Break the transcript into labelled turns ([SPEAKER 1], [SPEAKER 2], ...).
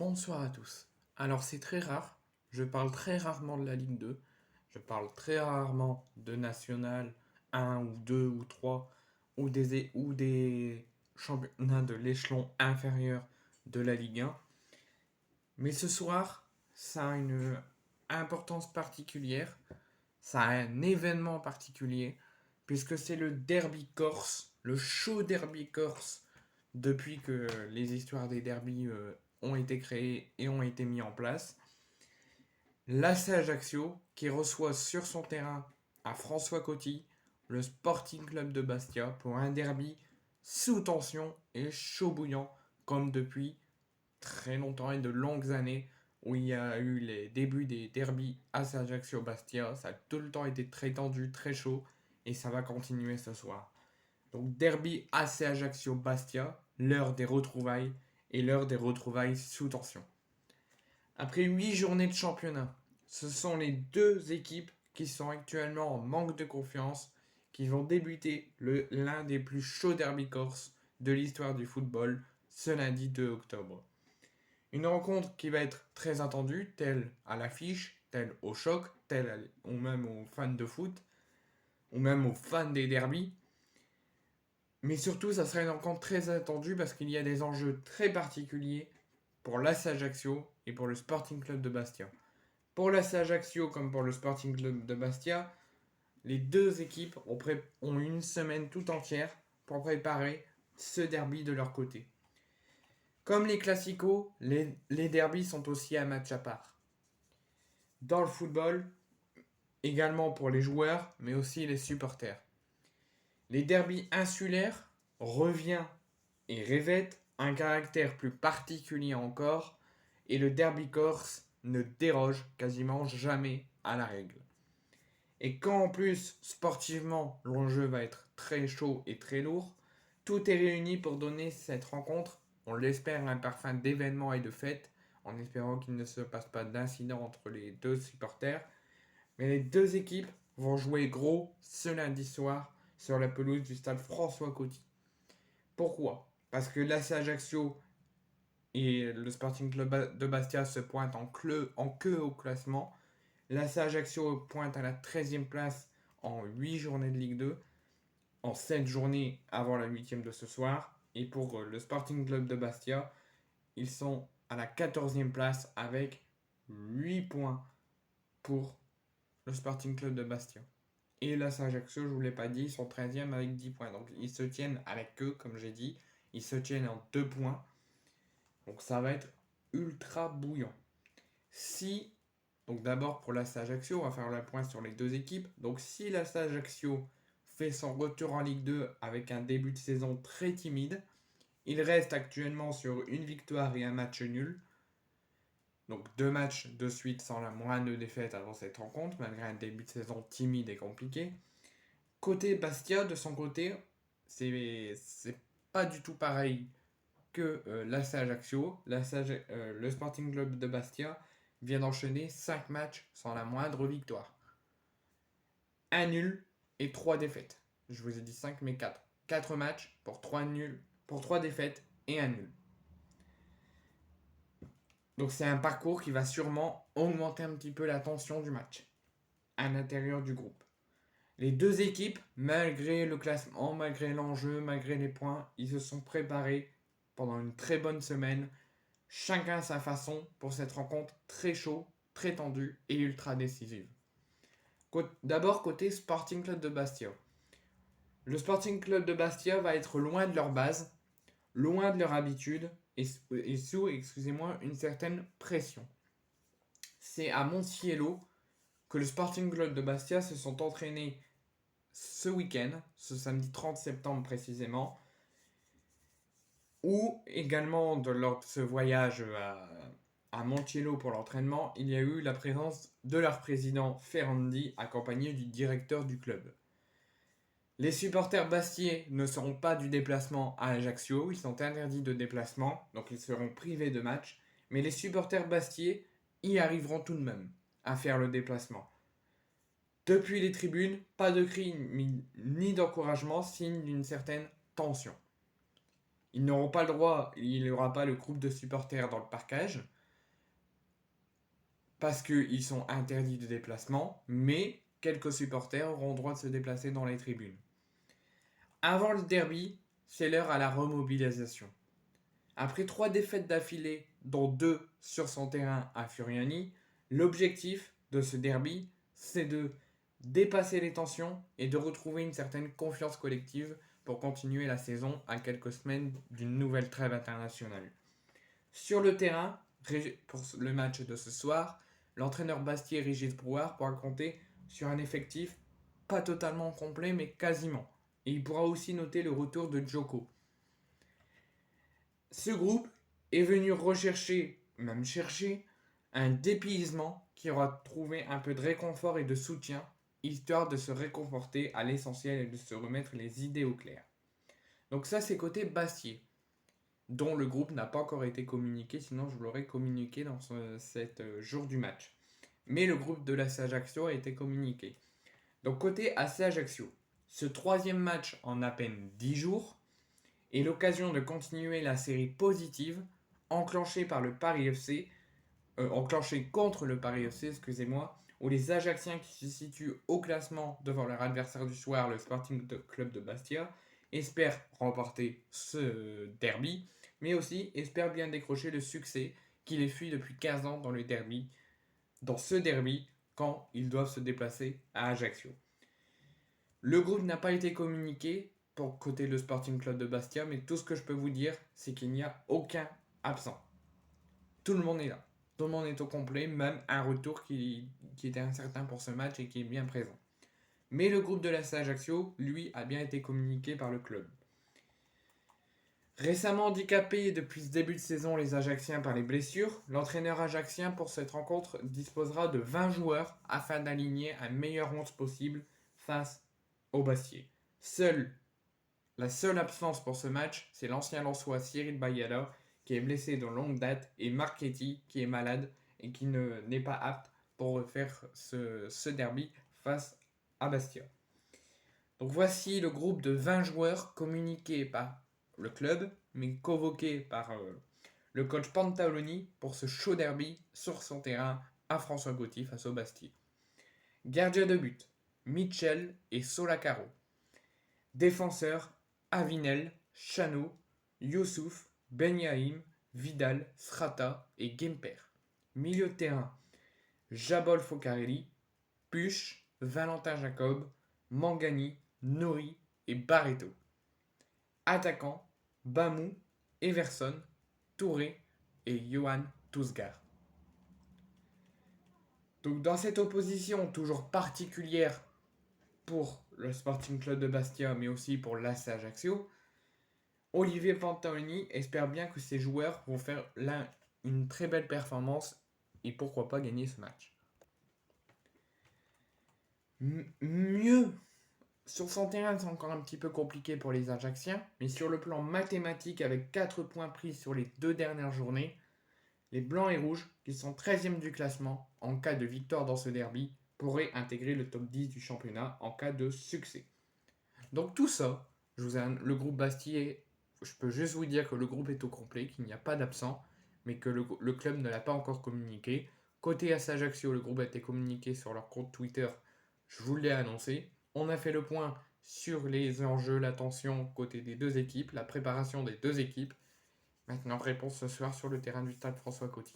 [SPEAKER 1] Bonsoir à tous. Alors c'est très rare, je parle très rarement de la Ligue 2, je parle très rarement de National 1 ou 2 ou 3 ou des championnats de l'échelon inférieur de la Ligue 1. Mais ce soir, ça a une importance particulière, ça a un événement particulier, puisque c'est le derby corse, le chaud derby corse, depuis que les histoires des derbies ont été créées et ont été mis en place. L'AC Ajaccio qui reçoit sur son terrain à François Coty le Sporting Club de Bastia pour un derby sous tension et chaud bouillant comme depuis très longtemps et de longues années où il y a eu les débuts des derbies AC Ajaccio-Bastia. Ça a tout le temps été très tendu, très chaud et ça va continuer ce soir. Donc derby AC Ajaccio-Bastia, l'heure des retrouvailles et l'heure des retrouvailles sous tension. Après 8 journées de championnat, ce sont les deux équipes qui sont actuellement en manque de confiance qui vont débuter l'un des plus chauds derby corse de l'histoire du football ce lundi 2 octobre. Une rencontre qui va être très attendue, telle à l'affiche, telle au choc, telle ou même aux fans de foot, ou même aux fans des derbies. Mais surtout, ça sera une rencontre très attendue parce qu'il y a des enjeux très particuliers pour l'AS Ajaccio et pour le Sporting Club de Bastia. Pour l'AS Ajaccio comme pour le Sporting Club de Bastia, les deux équipes ont une semaine tout entière pour préparer ce derby de leur côté. Comme les classicos, les derbys sont aussi un match à part. Dans le football, également pour les joueurs, mais aussi les supporters. Les derbys insulaires revient et revêtent un caractère plus particulier encore, et le derby corse ne déroge quasiment jamais à la règle. Et quand en plus, sportivement, l'enjeu va être très chaud et très lourd, tout est réuni pour donner cette rencontre, on l'espère, un parfum d'événement et de fête, en espérant qu'il ne se passe pas d'incident entre les deux supporters. Mais les deux équipes vont jouer gros ce lundi soir sur la pelouse du stade François Coty. Pourquoi? Parce que l'AC Ajaccio et le Sporting Club de Bastia se pointent en queue au classement. L'AC Ajaccio pointe à la 13e place en 8 journées de Ligue 2, en 7 journées avant la 8e de ce soir. Et pour le Sporting Club de Bastia, ils sont à la 14e place avec 8 points pour le Sporting Club de Bastia. Et l'AC Ajaccio, je ne vous l'ai pas dit, ils sont 13e avec 10 points. Donc ils se tiennent à la queue, comme j'ai dit. Ils se tiennent en 2 points. Donc ça va être ultra bouillant. Si, donc d'abord pour l'AS Ajaccio, on va faire le point sur les deux équipes. Donc si l'AS Ajaccio fait son retour en Ligue 2 avec un début de saison très timide, il reste actuellement sur une victoire et un match nul. Donc 2 matchs de suite sans la moindre défaite avant cette rencontre, malgré un début de saison timide et compliqué. Côté Bastia, de son côté, c'est pas du tout pareil que l'AS Ajaccio. Le Sporting Club de Bastia vient d'enchaîner 5 matchs sans la moindre victoire. Un nul et 3 défaites. Je vous ai dit 5 mais 4. 4 matchs pour 3 nuls, pour 3 défaites et un nul. Donc c'est un parcours qui va sûrement augmenter un petit peu la tension du match à l'intérieur du groupe. Les deux équipes, malgré le classement, malgré l'enjeu, malgré les points, ils se sont préparés pendant une très bonne semaine, chacun à sa façon, pour cette rencontre très chaud, très tendue et ultra décisive. D'abord côté Sporting Club de Bastia. Le Sporting Club de Bastia va être loin de leur base, loin de leur habitude et sous, excusez-moi, une certaine pression. C'est à Monticello que le Sporting Club de Bastia se sont entraînés ce week-end, ce samedi 30 septembre précisément, ou également lors de ce voyage à Monticello pour l'entraînement, il y a eu la présence de leur président Ferrandi accompagné du directeur du club. Les supporters bastiais ne seront pas du déplacement à Ajaccio, ils sont interdits de déplacement, donc ils seront privés de match, mais les supporters bastiais y arriveront tout de même à faire le déplacement. Depuis les tribunes, pas de cris ni d'encouragement, signe d'une certaine tension. Ils n'auront pas le droit, il n'y aura pas le groupe de supporters dans le parcage, parce qu'ils sont interdits de déplacement, mais quelques supporters auront le droit de se déplacer dans les tribunes. Avant le derby, c'est l'heure à la remobilisation. Après 3 défaites d'affilée, dont 2 sur son terrain à Furiani, l'objectif de ce derby, c'est de dépasser les tensions et de retrouver une certaine confiance collective pour continuer la saison à quelques semaines d'une nouvelle trêve internationale. Sur le terrain, pour le match de ce soir, l'entraîneur Bastier Régis Brouard pourra compter sur un effectif pas totalement complet mais quasiment. Et il pourra aussi noter le retour de Djoko. Ce groupe est venu rechercher, même chercher, un dépaysement qui aura trouvé un peu de réconfort et de soutien, histoire de se réconforter à l'essentiel et de se remettre les idées au clair. Donc ça c'est côté Bastier, dont le groupe n'a pas encore été communiqué, sinon je vous l'aurais communiqué dans cet jour du match. Mais le groupe de l'AC Ajaccio a été communiqué. Donc côté AC Ajaccio, ce troisième match en à peine 10 jours est l'occasion de continuer la série positive enclenchée par le Paris FC, enclenchée contre le Paris FC, excusez-moi, où les Ajacciens qui se situent au classement devant leur adversaire du soir, le Sporting Club de Bastia, espèrent remporter ce derby, mais aussi espèrent bien décrocher le succès qui les fuit depuis 15 ans dans ce derby, quand ils doivent se déplacer à Ajaccio. Le groupe n'a pas été communiqué pour côté le Sporting Club de Bastia, mais tout ce que je peux vous dire, c'est qu'il n'y a aucun absent. Tout le monde est là. Tout le monde est au complet, même un retour qui était incertain pour ce match et qui est bien présent. Mais le groupe de l'AC Ajaccio, lui, a bien été communiqué par le club. Récemment handicapé depuis ce début de saison les Ajacciens par les blessures, l'entraîneur ajaccien pour cette rencontre disposera de 20 joueurs afin d'aligner un meilleur 11 possible face au Bastier. La seule absence pour ce match, c'est l'ancien Lensois Cyril Bayala qui est blessé de longue date et Marchetti qui est malade et qui n'est pas apte pour refaire ce derby face à Bastia. Donc voici le groupe de 20 joueurs communiqués par le club, mais convoqués par le coach Pantaloni pour ce chaud derby sur son terrain à François Gauthier face au Bastia. Gardien de but, Mitchell et Solacaro. Défenseurs, Avinel, Chano, Youssouf, Benyaim, Vidal, Srata et Gemper. Milieu de terrain, Jabol Focarelli, Puch, Valentin Jacob, Mangani, Nori et Barreto. Attaquant, Bamou, Everson, Touré et Johan Tousgar. Donc dans cette opposition toujours particulière pour le Sporting Club de Bastia, mais aussi pour l'AC Ajaccio, Olivier Pantaloni espère bien que ses joueurs vont faire une très belle performance et pourquoi pas gagner ce match. Mieux, sur son terrain c'est encore un petit peu compliqué pour les Ajacciens, mais sur le plan mathématique avec 4 points pris sur les 2 dernières journées, les Blancs et Rouges, qui sont 13e du classement en cas de victoire dans ce derby, pourraient intégrer le top 10 du championnat en cas de succès. Donc tout ça, le groupe Bastier, je peux juste vous dire que le groupe est au complet, qu'il n'y a pas d'absent, mais que le club ne l'a pas encore communiqué. Côté AC Ajaccio, le groupe a été communiqué sur leur compte Twitter, je vous l'ai annoncé. On a fait le point sur les enjeux, la tension côté des deux équipes, la préparation des deux équipes. Maintenant, réponse ce soir sur le terrain du stade François Coty.